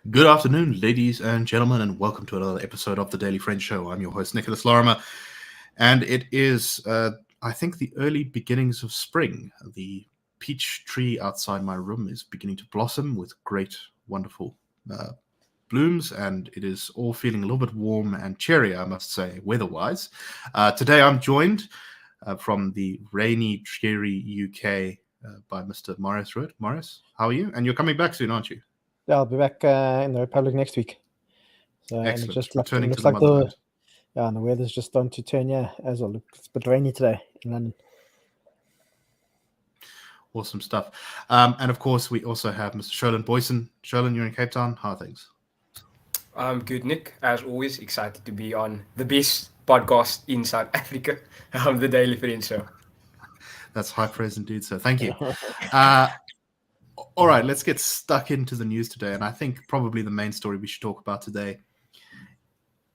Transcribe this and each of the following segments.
Good afternoon, ladies and gentlemen, and welcome to another episode of the Daily Friend Show. I'm your host, Nicholas Lorimer, and it is, I think, the early beginnings of spring. The peach tree outside my room is beginning to blossom with great, wonderful blooms, and it is all feeling a little bit warm and cheery, I must say, weather-wise. Today I'm joined from the rainy, dreary UK by Mr. Marius Roodt. Marius, how are you? And you're coming back soon, aren't you? Yeah, I'll be back in the Republic next week. So, Excellent. and it just Returning looks to the like motherland. and the weather's just starting to turn. Yeah, as well. It's a bit rainy today in London. Awesome stuff. And of course, we also have Mr. Sholan Booysen. Sholan, you're in Cape Town. How are things? I'm good, Nick. As always, excited to be on the best podcast in South Africa, the Daily Friend Show. That's high praise indeed, sir. Thank you. All right, let's get stuck into the news today. And I think probably the main story we should talk about today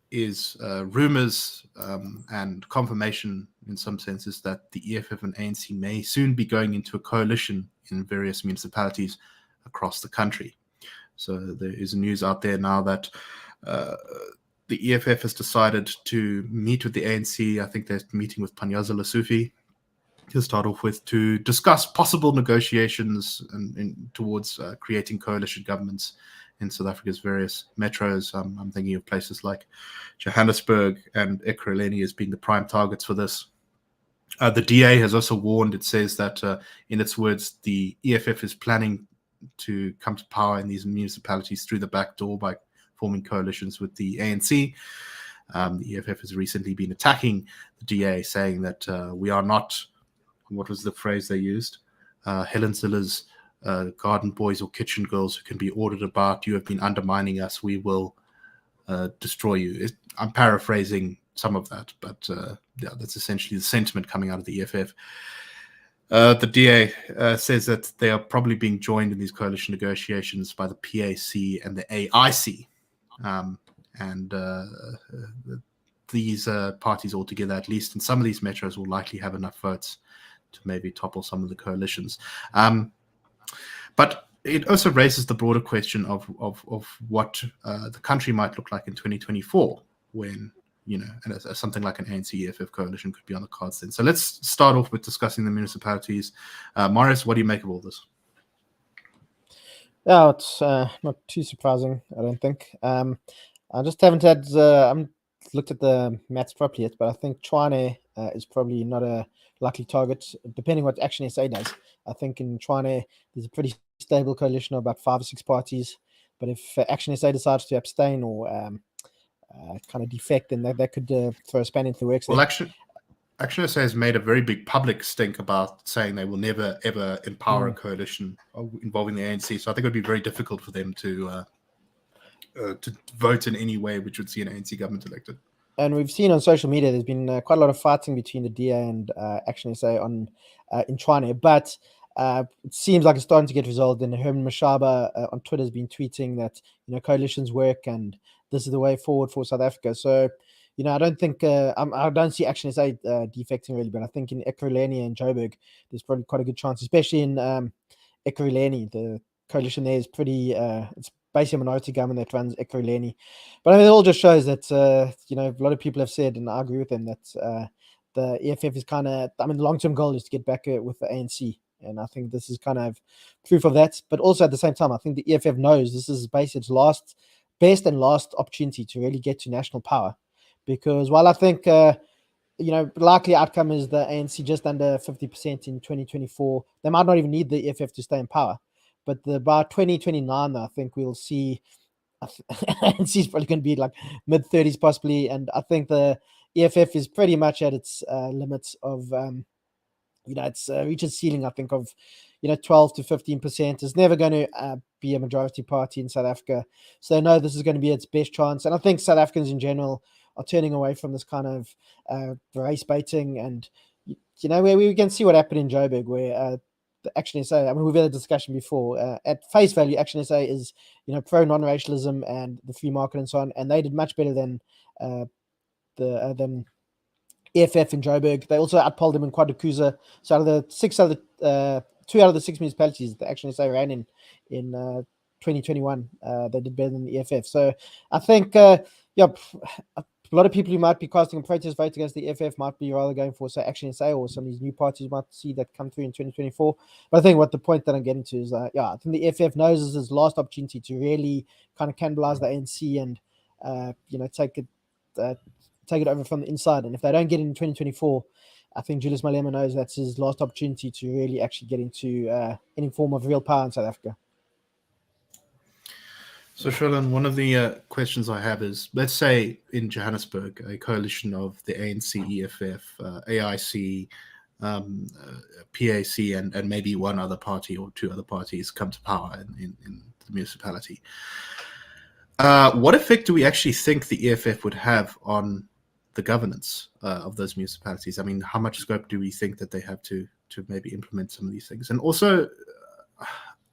is rumors and confirmation in some senses that the EFF and ANC may soon be going into a coalition in various municipalities across the country. So there is news out there now that the EFF has decided to meet with the ANC. I think they're meeting with Panyaza Lesufi to start off with to discuss possible negotiations and towards creating coalition governments in South Africa's various metros. I'm thinking of places like Johannesburg and Ekurhuleni as being the prime targets for this. The DA has also warned, it says that, in its words, the EFF is planning to come to power in these municipalities through the back door by forming coalitions with the ANC. The EFF has recently been attacking the DA, saying that we are not, what was the phrase they used? Helen Zilla's garden boys or kitchen girls who can be ordered about. You have been undermining us. We will destroy you. I'm paraphrasing some of that, but yeah, that's essentially the sentiment coming out of the EFF. The DA says that they are probably being joined in these coalition negotiations by the PAC and the AIC. These parties altogether, at least in some of these metros, will likely have enough votes to maybe topple some of the coalitions. But it also raises the broader question of what the country might look like in 2024 when, and something like an ANC EFF coalition could be on the cards then. So let's start off with discussing the municipalities. Marius, what do you make of all this? Yeah, it's not too surprising, I don't think. I just haven't looked at the maths properly yet, but I think Tshwane is probably not a likely target, depending what Action SA does. I think in Tshwane, there's a pretty stable coalition of about 5 or 6 parties. But if Action SA decides to abstain or kind of defect, then that could throw a span into the works. Well, Action SA has made a very big public stink about saying they will never, ever empower a coalition involving the ANC. So I think it would be very difficult for them to vote in any way which would see an ANC government elected. And we've seen on social media there's been quite a lot of fighting between the DA and Action SA in Tshwane, but it seems like it's starting to get resolved. And Herman Mashaba on Twitter has been tweeting that coalitions work and this is the way forward for South Africa. So I don't think I don't see Action SA defecting really, but I think in Ekurhuleni and Joburg there's probably quite a good chance, especially in Ekurhuleni. The coalition there is pretty. It's basically a minority government that runs Ekurhuleni. But I mean, it all just shows that, a lot of people have said, and I agree with them, that the EFF is kind of, the long-term goal is to get back with the ANC. And I think this is kind of proof of that. But also at the same time, I think the EFF knows this is basically its best and last opportunity to really get to national power. Because while I think, likely outcome is the ANC just under 50% in 2024, they might not even need the EFF to stay in power. But by 2029, I think we'll see ANC is probably going to be like mid-30s possibly. And I think the EFF is pretty much at its limits of, it's reached its ceiling, I think, of, 12 to 15%. It's never going to be a majority party in South Africa. So they know this is going to be its best chance. And I think South Africans in general are turning away from this kind of race baiting. And, where we can see what happened in Joburg, where the Action SA, we've had a discussion before. At face value, Action SA is, pro non-racialism and the free market and so on, and they did much better than EFF in Joburg. They also outpolled them in KwaZulu. So out of the 2 out of the 6 municipalities the Action SA ran in 2021. They did better than the EFF. So I think, a lot of people who might be casting a protest vote against the EFF might be rather going for, say, Action SA, or some of these new parties might see that come through in 2024. But I think what the point that I'm getting to is, I think the EFF knows this is his last opportunity to really kind of cannibalize the ANC and, take it over from the inside. And if they don't get it in 2024, I think Julius Malema knows that's his last opportunity to really actually get into any form of real power in South Africa. So, Sholan, one of the questions I have is, let's say in Johannesburg, a coalition of the ANC, EFF, AIC, PAC, and maybe one other party or two other parties come to power in the municipality. What effect do we actually think the EFF would have on the governance of those municipalities? I mean, how much scope do we think that they have to maybe implement some of these things? And also,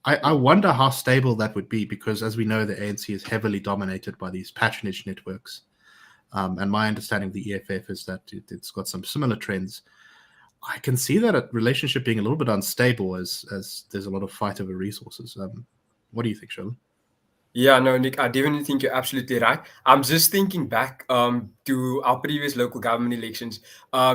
I wonder how stable that would be, because as we know, the ANC is heavily dominated by these patronage networks. And my understanding of the EFF is that it's got some similar trends. I can see that relationship being a little bit unstable as there's a lot of fight over resources. What do you think, Sholan? Yeah, no, Nick, I definitely think you're absolutely right. I'm just thinking back to our previous local government elections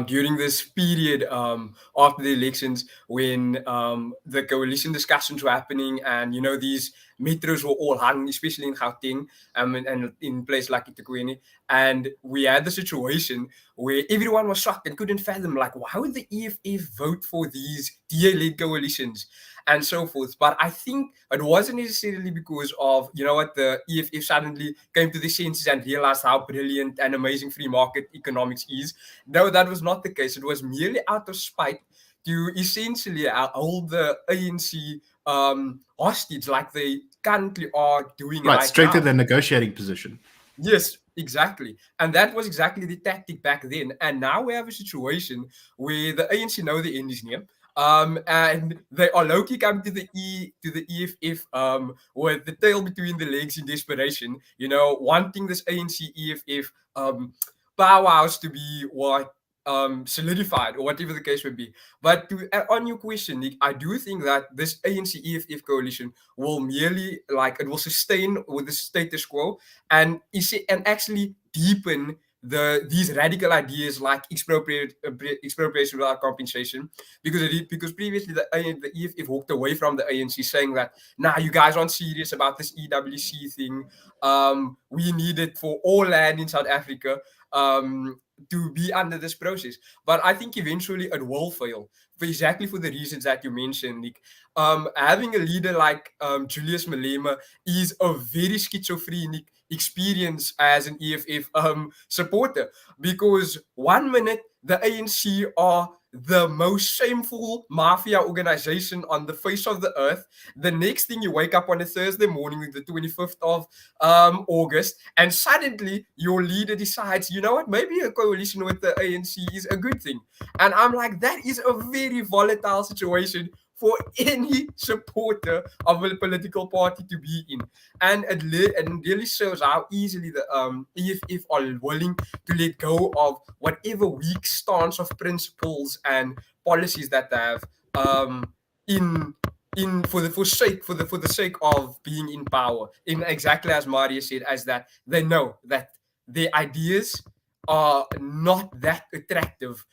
during this period after the elections, when the coalition discussions were happening, and these metros were all hung, especially in Gauteng and in places like eThekwini. And we had the situation where everyone was shocked and couldn't fathom, like, why would the EFF vote for these DA-led coalitions and so forth? But I think it wasn't necessarily because of, the EFF suddenly came to the senses and realized how brilliant and amazing free market economics is. No, that was not the case. It was merely out of spite to essentially hold the ANC hostage, like they currently are doing right now. Strengthen their negotiating position. Yes, exactly. And that was exactly the tactic back then. And now we have a situation where the ANC know the end is near. And they are low-key coming to the EFF with the tail between the legs in desperation, wanting this ANC EFF powerhouse to be what solidified, or whatever the case may be. But on your question, Nick, I do think that this ANC EFF coalition will merely, it will sustain with the status quo and actually deepen these radical ideas like expropriation without compensation, because previously the EFF walked away from the ANC saying that, you guys aren't serious about this EWC thing. We need it for all land in South Africa to be under this process. But I think eventually it will fail, exactly for the reasons that you mentioned, Nick. Having a leader like Julius Malema is a very schizophrenic experience as an EFF supporter, because 1 minute the ANC are the most shameful mafia organization on the face of the earth. The next thing, you wake up on a Thursday morning, the 25th of August, and suddenly your leader decides, you know what, maybe a coalition with the ANC is a good thing. And I'm like, that is a very volatile situation for any supporter of a political party to be in. And it really shows how easily the EFF are willing to let go of whatever weak stance of principles and policies that they have for the sake of being in power. In exactly as Marius said, as that they know that their ideas are not that attractive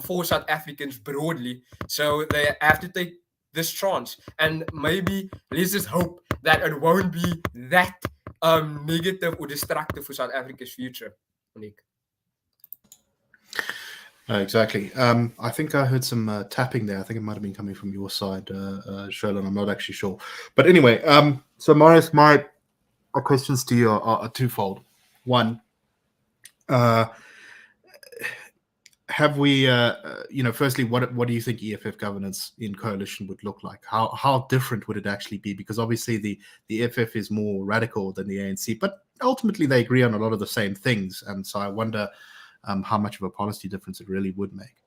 for South Africans broadly, so they have to take this chance. And maybe let's just hope that it won't be that negative or destructive for South Africa's future, Nick. Exactly. I think I heard some tapping there. I think it might have been coming from your side, Sholan. I'm not actually sure. But anyway, so Marius, my questions to you are twofold. One, have we, firstly, what do you think EFF governance in coalition would look like? How different would it actually be? Because obviously the EFF is more radical than the ANC, but ultimately they agree on a lot of the same things. And so I wonder how much of a policy difference it really would make.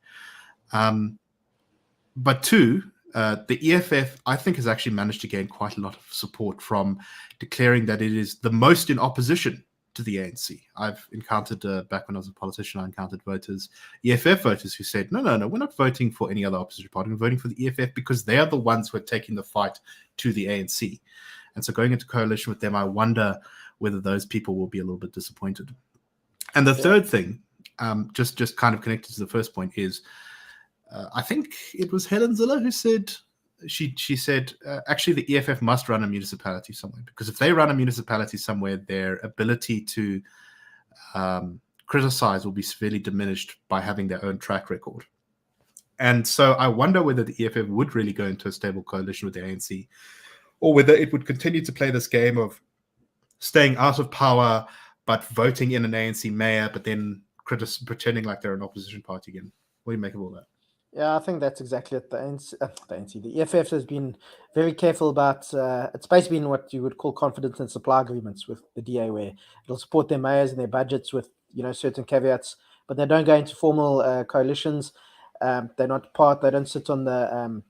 But two, the EFF, I think, has actually managed to gain quite a lot of support from declaring that it is the most in opposition to the ANC. I've encountered, back when I was a politician, I encountered EFF voters who said, no, we're not voting for any other opposition party. We're voting for the EFF because they are the ones who are taking the fight to the ANC. And so going into coalition with them, I wonder whether those people will be a little bit disappointed. And the third thing, just kind of connected to the first point, is I think it was Helen Ziller who said, she said, actually, the EFF must run a municipality somewhere, because if they run a municipality somewhere, their ability to criticize will be severely diminished by having their own track record. And so I wonder whether the EFF would really go into a stable coalition with the ANC, or whether it would continue to play this game of staying out of power, but voting in an ANC mayor, but then pretending like they're an opposition party again. What do you make of all that? Yeah, I think that's exactly it. The EFF has been very careful about, it's basically been what you would call confidence and supply agreements with the DA, where it'll support their mayors and their budgets with, certain caveats, but they don't go into formal coalitions. They're not they don't sit on the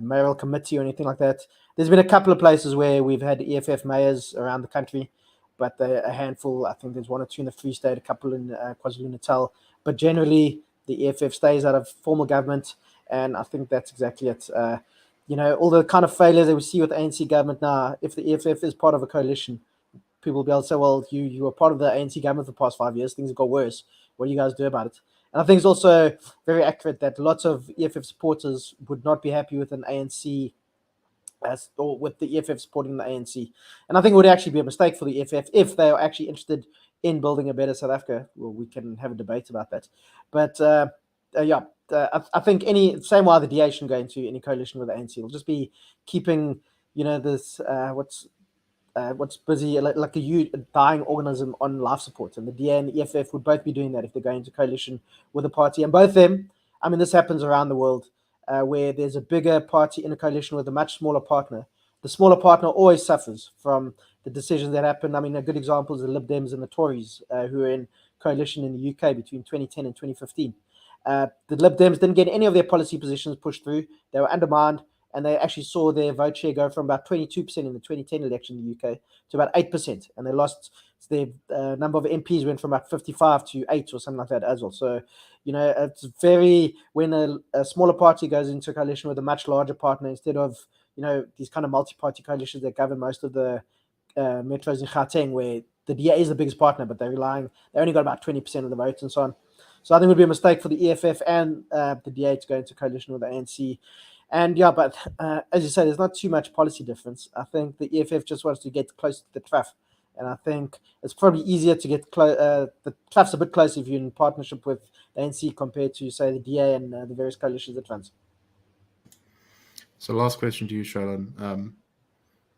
mayoral committee or anything like that. There's been a couple of places where we've had EFF mayors around the country, but they're a handful. I think there's one or two in the Free State, a couple in KwaZulu-Natal, but generally the EFF stays out of formal government, and I think that's exactly it. All the kind of failures that we see with the ANC government now, if the EFF is part of a coalition, people will be able to say, well, you were part of the ANC government for the past 5 years, things have got worse. What do you guys do about it? And I think it's also very accurate that lots of EFF supporters would not be happy with an ANC or with the EFF supporting the ANC. And I think it would actually be a mistake for the EFF if they are actually interested in building a better South Africa. Well, we can have a debate about that. But I think same why the DA shouldn't go into any coalition with the ANC. It'll just be keeping, this what's busy, like a dying organism on life support. And the DA and the EFF would both be doing that if they're going into coalition with a party. And both of them, this happens around the world, where there's a bigger party in a coalition with a much smaller partner. The smaller partner always suffers from the decisions that happen. A good example is the Lib Dems and the Tories, who were in coalition in the UK between 2010 and 2015. The Lib Dems didn't get any of their policy positions pushed through. They were undermined, and they actually saw their vote share go from about 22% in the 2010 election in the UK to about 8%. And they lost their number of MPs went from about 55 to 8 or something like that as well. So, it's when a smaller party goes into a coalition with a much larger partner, instead of, these kind of multi-party coalitions that govern most of the metros in Gauteng, where the DA is the biggest partner, but they only got about 20% of the votes and so on. So I think it would be a mistake for the EFF and the DA to go into coalition with the ANC. And but as you say, there's not too much policy difference. I think the EFF just wants to get close to the TRAF. And I think it's probably easier to get close. The TRAF's a bit closer if you're in partnership with the ANC compared to, say, the DA and the various coalitions it runs. So last question to you, Sholan.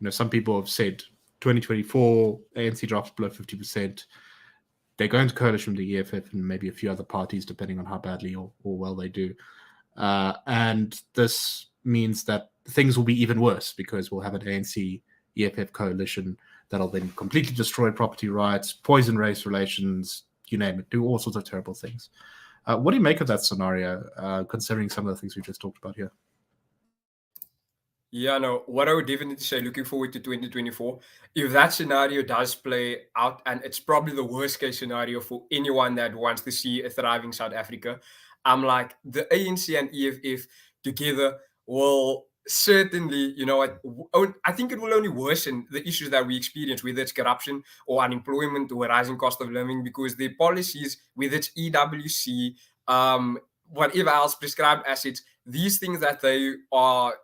Some people have said 2024, ANC drops below 50%. They go into coalition with the EFF and maybe a few other parties, depending on how badly or well they do. And this means that things will be even worse, because we'll have an ANC EFF coalition that'll then completely destroy property rights, poison race relations, you name it, do all sorts of terrible things. What do you make of that scenario, considering some of the things we just talked about here? Yeah, no, what I would definitely say, looking forward to 2024, if that scenario does play out, and it's probably the worst case scenario for anyone that wants to see a thriving South Africa, I'm like, the ANC and EFF together will certainly, I think it will only worsen the issues that we experience, whether it's corruption or unemployment or rising cost of living, because their policies, whether it's EWC, whatever else, prescribed assets, these things that they are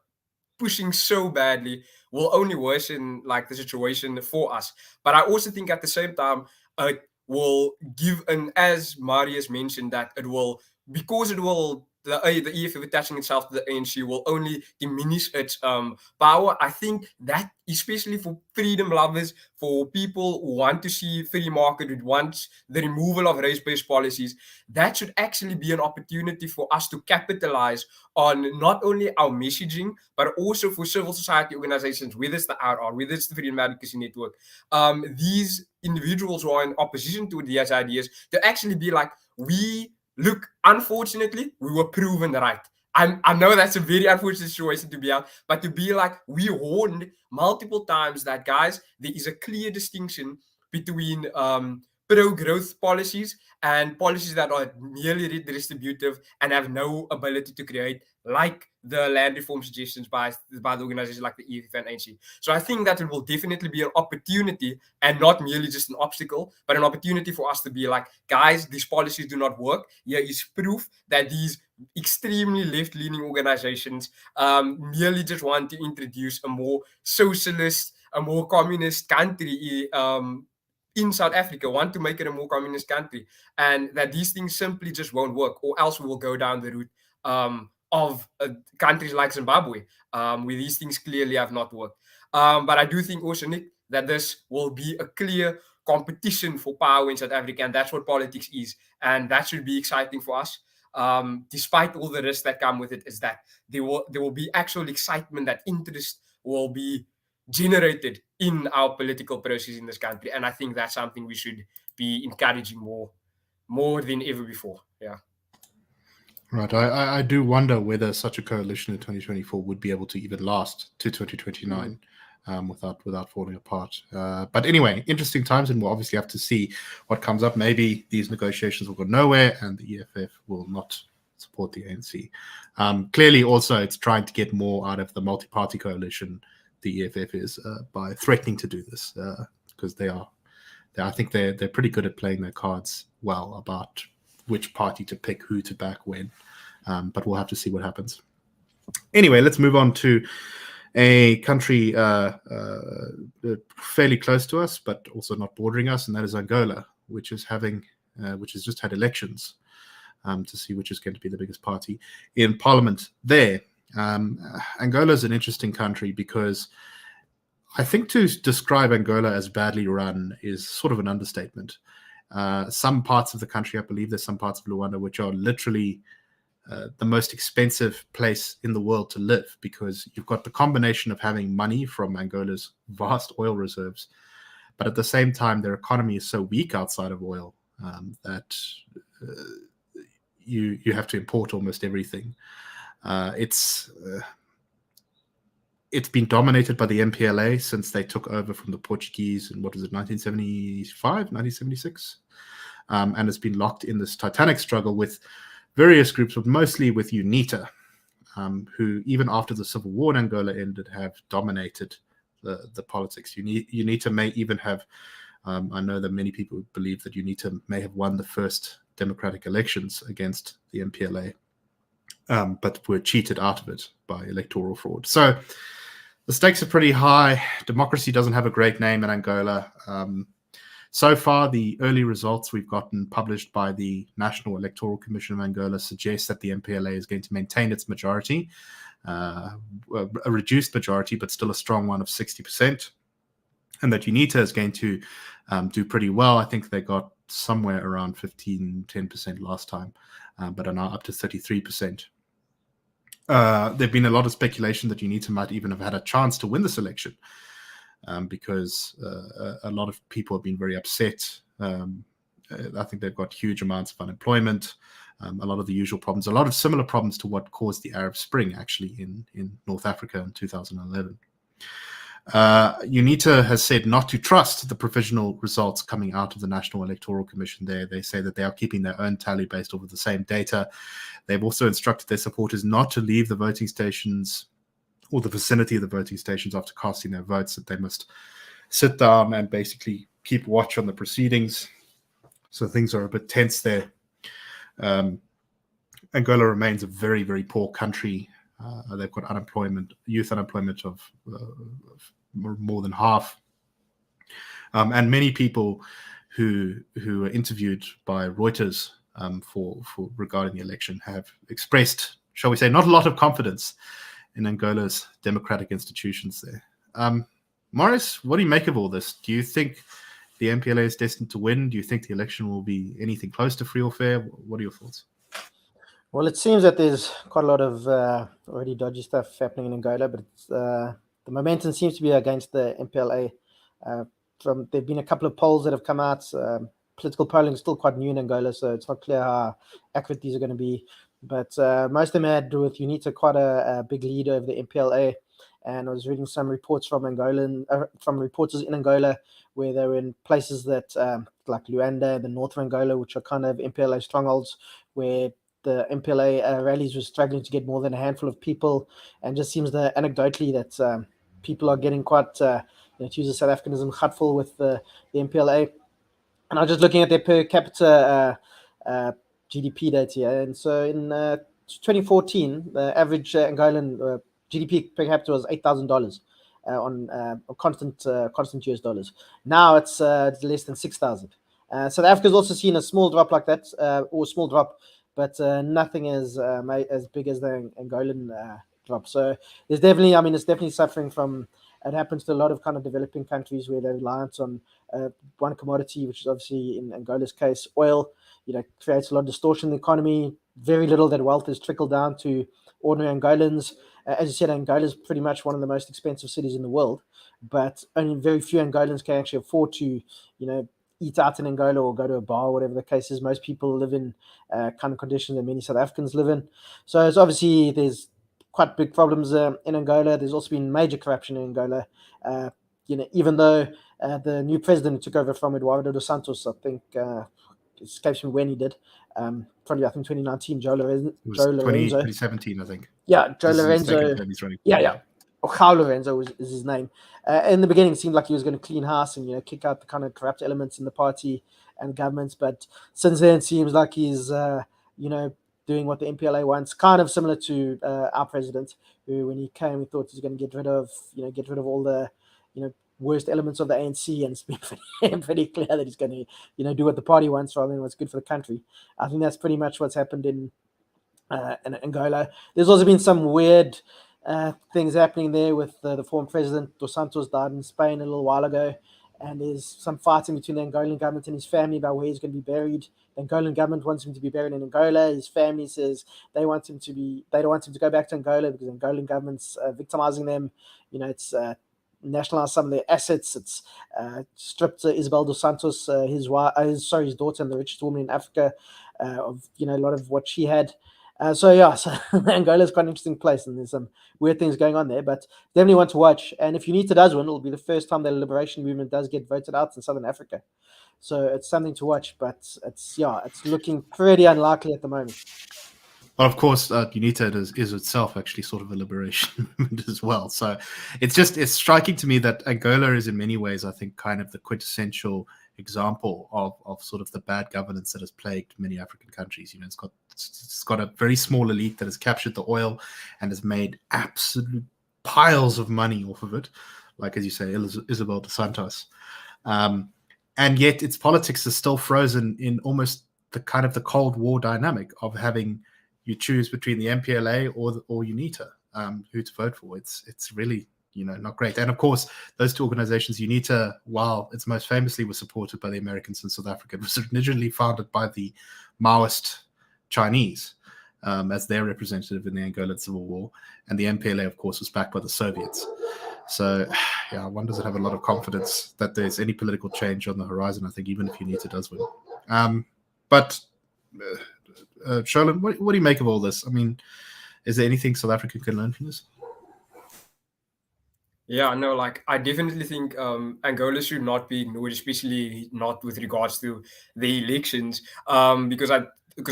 pushing so badly will only worsen the situation for us. But I also think at the same time, it will give as Marius mentioned, that it will, because it will, the EFF attaching itself to the ANC will only diminish its power. I think that, especially for freedom lovers, for people who want to see free market, who want the removal of race-based policies, that should actually be an opportunity for us to capitalize on not only our messaging, but also for civil society organizations, whether it's the RR, whether it's the Freedom Advocacy Network, these individuals who are in opposition to these ideas, to actually be like, look, unfortunately, we were proven right. I know that's a very unfortunate situation to be out, but to be like, we warned multiple times that, guys, there is a clear distinction between pro-growth policies and policies that are merely redistributive and have no ability to create like the land reform suggestions by the organizations like the EFF and ANC. So I think that it will definitely be an opportunity and not merely just an obstacle, but an opportunity for us to be like, guys, these policies do not work. Here is proof that these extremely left-leaning organizations merely just want to introduce a more socialist, a more communist country in South Africa, want to make it a more communist country, and that these things simply just won't work, or else we will go down the route of countries like Zimbabwe, where these things clearly have not worked. But I do think also, Nick, that this will be a clear competition for power in South Africa, and that's what politics is, and that should be exciting for us. Despite all the risks that come with it, is that there will be actual excitement, that interest will be generated in our political process in this country, and I think that's something we should be encouraging more than ever before. Yeah. Right. I do wonder whether such a coalition in 2024 would be able to even last to 2029 without falling apart. But anyway, interesting times, and we'll obviously have to see what comes up. Maybe these negotiations will go nowhere and the EFF will not support the ANC. Clearly, also, it's trying to get more out of the multi-party coalition, the EFF is, by threatening to do this, because I think they're pretty good at playing their cards well about which party to pick, who to back when. But we'll have to see what happens. Anyway, let's move on to a country fairly close to us, but also not bordering us, and that is Angola, which has just had elections to see which is going to be the biggest party in parliament there. Angola is an interesting country because I think to describe Angola as badly run is sort of an understatement. Some parts of the country, I believe there's some parts of Luanda which are literally the most expensive place in the world to live, because you've got the combination of having money from Angola's vast oil reserves, but at the same time their economy is so weak outside of oil that you have to import almost everything. It's been dominated by the MPLA since they took over from the Portuguese in, 1975, 1976? And has been locked in this titanic struggle with various groups, but mostly with UNITA, who even after the civil war in Angola ended, have dominated the politics. UNITA may even have, I know that many people believe that UNITA may have won the first democratic elections against the MPLA, but were cheated out of it by electoral fraud. So the stakes are pretty high. Democracy doesn't have a great name in Angola. So far, the early results we've gotten published by the National Electoral Commission of Angola suggest that the MPLA is going to maintain its majority, a reduced majority, but still a strong one of 60%, and that UNITA is going to do pretty well. I think they got somewhere around 10% last time, but are now up to 33%. There's been a lot of speculation that UNITA might even have had a chance to win this election, because a lot of people have been very upset. I think they've got huge amounts of unemployment, a lot of the usual problems, a lot of similar problems to what caused the Arab Spring, actually, in North Africa in 2011. UNITA has said not to trust the provisional results coming out of the National Electoral Commission there. They say that they are keeping their own tally based off of the same data. They've also instructed their supporters not to leave the voting stations or the vicinity of the voting stations after casting their votes, that they must sit down and basically keep watch on the proceedings. So things are a bit tense there. Angola remains a very, very poor country. They've got youth unemployment of more than half. And many people who were interviewed by Reuters for regarding the election have expressed, shall we say, not a lot of confidence in Angola's democratic institutions there. Marius, what do you make of all this? Do you think the MPLA is destined to win? Do you think the election will be anything close to free or fair? What are your thoughts? Well, it seems that there's quite a lot of already dodgy stuff happening in Angola, but the momentum seems to be against the MPLA. There've been a couple of polls that have come out. Political polling is still quite new in Angola, so it's not clear how accurate these are going to be. But most of them had with UNITA quite a big lead over the MPLA. And I was reading some reports from reporters in Angola, where they were in places that like Luanda, the north of Angola, which are kind of MPLA strongholds, where the MPLA rallies was struggling to get more than a handful of people, and just seems that anecdotally that people are getting quite, to use the South Africanism, hurtful with the MPLA. And I was just looking at their per capita GDP data here, and so in 2014, the average Angolan GDP per capita was $8,000 on constant US dollars. Now it's less than 6,000. South Africa's also seen a small drop like that, or small drop, but nothing as big as the Angolan drop. So there's definitely, it's definitely suffering from. It happens to a lot of kind of developing countries where they're reliant on one commodity, which is obviously in Angola's case, oil. Creates a lot of distortion in the economy. Very little that wealth has trickled down to ordinary Angolans. As you said, Angola is pretty much one of the most expensive cities in the world, but only very few Angolans can actually afford to, eat out in Angola or go to a bar, or whatever the case is. Most people live in kind of conditions that many South Africans live in. So it's obviously there's quite big problems in Angola. There's also been major corruption in Angola. Even though the new president took over from Eduardo dos Santos, I think it escapes me when he did. Probably I think 2019. Joe Lorenzo. 2017, I think. Yeah, Joe Lorenzo. Yeah. João Lorenzo is his name. In the beginning, it seemed like he was going to clean house and kick out the kind of corrupt elements in the party and governments. But since then, it seems like he's doing what the MPLA wants, kind of similar to our president, who when he came, we thought he was going to get rid of all the worst elements of the ANC, and it's been pretty clear that he's going to do what the party wants rather than what's good for the country. I think that's pretty much what's happened in Angola. There's also been some weird things happening there with the former president. Dos Santos died in Spain a little while ago, and there's some fighting between the Angolan government and his family about where he's going to be buried. The Angolan government wants him to be buried in Angola. His family says they don't want him to go back to Angola because the Angolan government's victimizing them. It's nationalized some of their assets. It's stripped Isabel dos Santos, his daughter, and the richest woman in Africa, of a lot of what she had. So Angola's quite an interesting place, and there's some weird things going on there, but definitely one to watch. And if UNITA does win, it'll be the first time the liberation movement does get voted out in Southern Africa. So it's something to watch, but it's looking pretty unlikely at the moment. Well, of course, UNITA is itself actually sort of a liberation movement as well. So it's striking to me that Angola is in many ways, I think, kind of the quintessential example of sort of the bad governance that has plagued many African countries. It's got a very small elite that has captured the oil and has made absolute piles of money off of it, like, as you say, Isabel dos Santos. And yet its politics is still frozen in almost the kind of the Cold War dynamic of having you choose between the MPLA or UNITA, who to vote for. It's really not great. And of course, those two organizations, UNITA, while it's most famously was supported by the Americans in South Africa, it was originally founded by the Maoist Chinese as their representative in the Angolan Civil War. And the MPLA, of course, was backed by the Soviets. So, one doesn't have a lot of confidence that there's any political change on the horizon, I think, even if UNITA does win. But Sholan, what do you make of all this? I mean, is there anything South Africa can learn from this? Yeah, no, I definitely think Angola should not be ignored, especially not with regards to the elections, because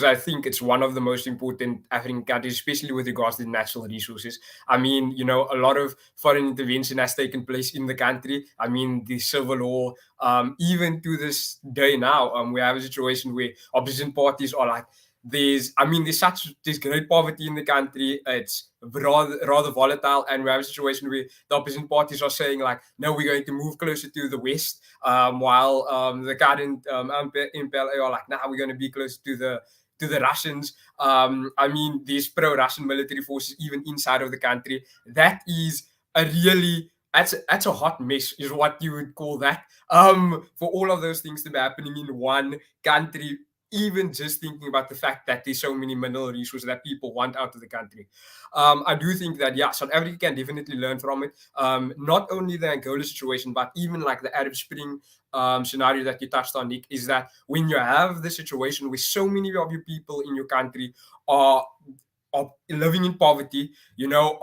I think it's one of the most important African countries, especially with regards to the natural resources. I mean, a lot of foreign intervention has taken place in the country. I mean, the civil war, even to this day now, we have a situation where opposition parties are like, there's great poverty in the country. It's rather volatile, and we have a situation where the opposition parties are saying like, no, we're going to move closer to the west, while the current MPLA are like, nah, we're going to be close to the Russians. I mean, these pro-Russian military forces even inside of the country. That is a really that's a hot mess, is what you would call that. For all of those things to be happening in one country. Even just thinking about the fact that there's so many mineral resources that people want out of the country. I do think that, South Africa can definitely learn from it. Not only the Angola situation, but even like the Arab Spring scenario that you touched on, Nick, is that when you have the situation where so many of your people in your country are living in poverty,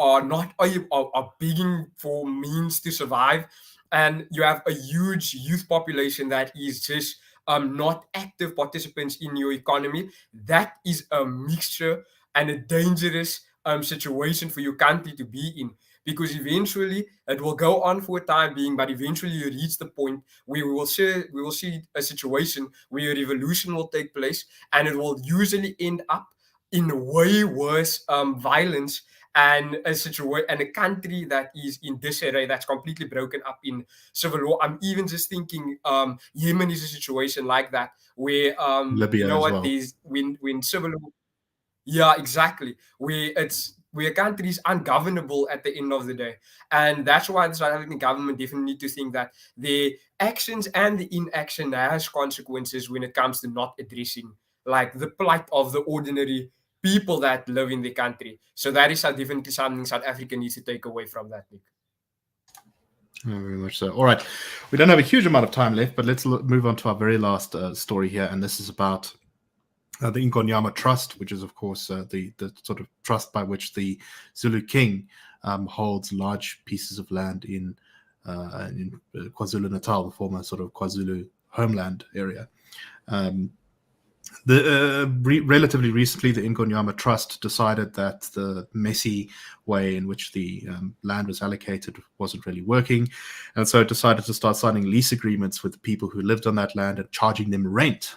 are begging for means to survive, and you have a huge youth population that is just not active participants in your economy, that is a mixture and a dangerous situation for your country to be in. Because eventually it will go on for a time being, but eventually you reach the point where we will see a situation where a revolution will take place, and it will usually end up in way worse violence and a country that is in disarray, that's completely broken up in civil war. I'm even just thinking Yemen is a situation like that, where Libya you know as what, well. there's when civil war, yeah, exactly, where a country is ungovernable at the end of the day. And that's why the South African government definitely need to think that their actions and the inaction has consequences when it comes to not addressing like the plight of the ordinary people that live in the country. So that is definitely something South Africa needs to take away from that, Nick. Very much so. All right, we don't have a huge amount of time left, but let's move on to our very last story here, and this is about the Ingonyama Trust, which is, of course, the sort of trust by which the Zulu King holds large pieces of land in KwaZulu-Natal, the former sort of KwaZulu homeland area. Relatively recently, the Ingonyama Trust decided that the messy way in which the land was allocated wasn't really working, and so it decided to start signing lease agreements with the people who lived on that land and charging them rent.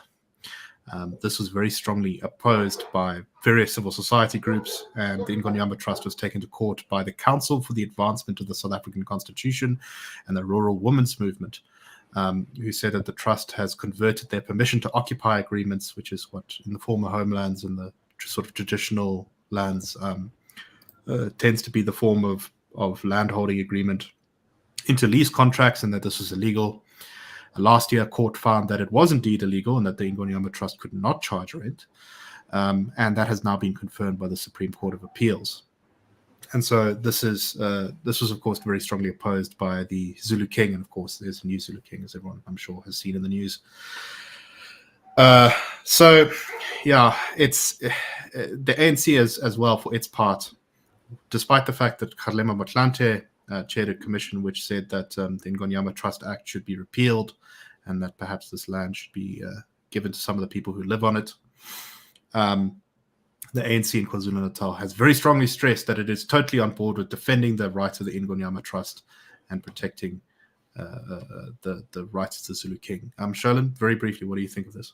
This was very strongly opposed by various civil society groups, and the Ingonyama Trust was taken to court by the Council for the Advancement of the South African Constitution and the Rural Women's Movement, who said that the trust has converted their permission to occupy agreements, which is what in the former homelands and the sort of traditional lands tends to be the form of landholding agreement, into lease contracts, and that this was illegal. Last year, a court found that it was indeed illegal and that the Ingonyama Trust could not charge rent, and that has now been confirmed by the Supreme Court of Appeals. And so this was, of course, very strongly opposed by the Zulu King, and of course, there's a new Zulu King, as everyone I'm sure has seen in the news. So, yeah, it's the ANC as well, for its part, despite the fact that Kgalema Motlanthe chaired a commission which said that the Ingonyama Trust Act should be repealed and that perhaps this land should be given to some of the people who live on it. The ANC in KwaZulu-Natal has very strongly stressed that it is totally on board with defending the rights of the Ingonyama Trust and protecting the rights of the Zulu King. Sholan, very briefly, what do you think of this?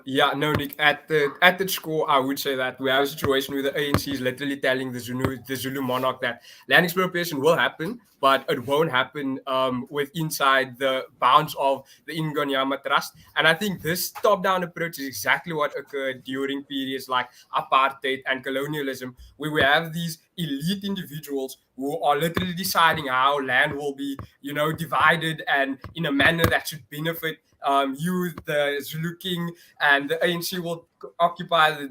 Yeah, no, Nick, at the score, I would say that we have a situation where the ANC is literally telling the Zulu monarch that land expropriation will happen, but it won't happen with inside the bounds of the Ingonyama Trust. And I think this top-down approach is exactly what occurred during periods like apartheid and colonialism, where we have these elite individuals who are literally deciding how land will be, divided and in a manner that should benefit you, the Zulu King, and the ANC will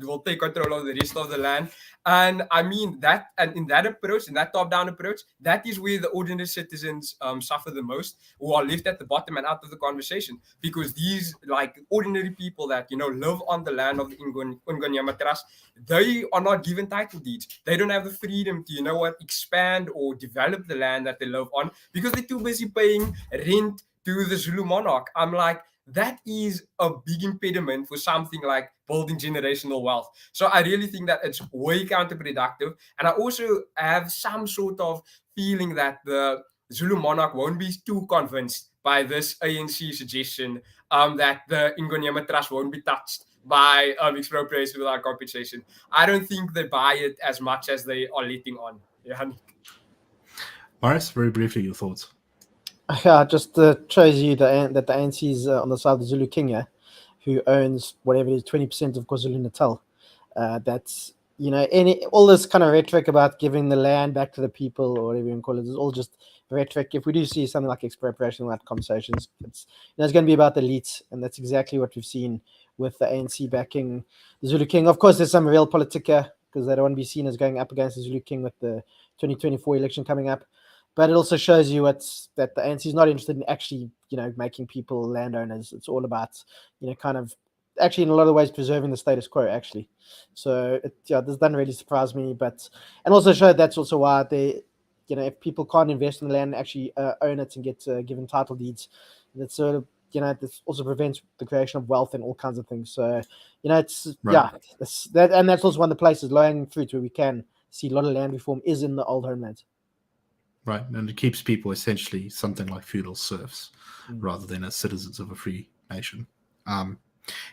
will take control of the rest of the land. And I mean that, and in that approach, in that top-down approach, that is where the ordinary citizens suffer the most, who are left at the bottom and out of the conversation, because these like ordinary people that live on the land of the Ingonyama Trust, they are not given title deeds. They don't have the freedom to expand or develop the land that they live on, because they're too busy paying rent to the Zulu monarch. I'm like, that is a big impediment for something like building generational wealth. So I really think that it's way counterproductive. And I also have some sort of feeling that the Zulu monarch won't be too convinced by this ANC suggestion that the Ingonyama Trust won't be touched by expropriation without compensation. I don't think they buy it as much as they are letting on. Yeah. Marius, very briefly, your thoughts. Yeah, just shows you that the ANC is on the side of the Zulu King, who owns whatever it is, 20% of KwaZulu-Natal. That's all this kind of rhetoric about giving the land back to the people, or whatever you call it, is all just rhetoric. If we do see something like expropriation in that conversations, it's going to be about the elites, and that's exactly what we've seen with the ANC backing the Zulu King. Of course, there's some real politica, because they don't want to be seen as going up against the Zulu King with the 2024 election coming up. But it also shows you that the ANC is not interested in actually, making people landowners. It's all about, kind of, actually in a lot of ways preserving the status quo, actually. So this doesn't really surprise me. And also showed that's also why they, if people can't invest in the land and actually own it and get given title deeds, that's this also prevents the creation of wealth and all kinds of things. So, it's Right. that's also one of the places, low-hanging fruit, where we can see a lot of land reform is in the old homelands. Right, and it keeps people essentially something like feudal serfs rather than as citizens of a free nation.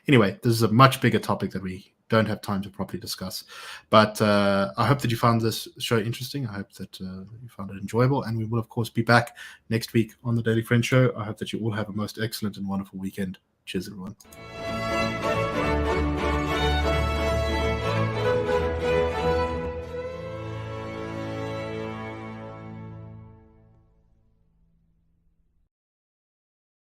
Anyway, this is a much bigger topic that we don't have time to properly discuss. But I hope that you found this show interesting. I hope that you found it enjoyable. And we will, of course, be back next week on the Daily Friend Show. I hope that you all have a most excellent and wonderful weekend. Cheers, everyone.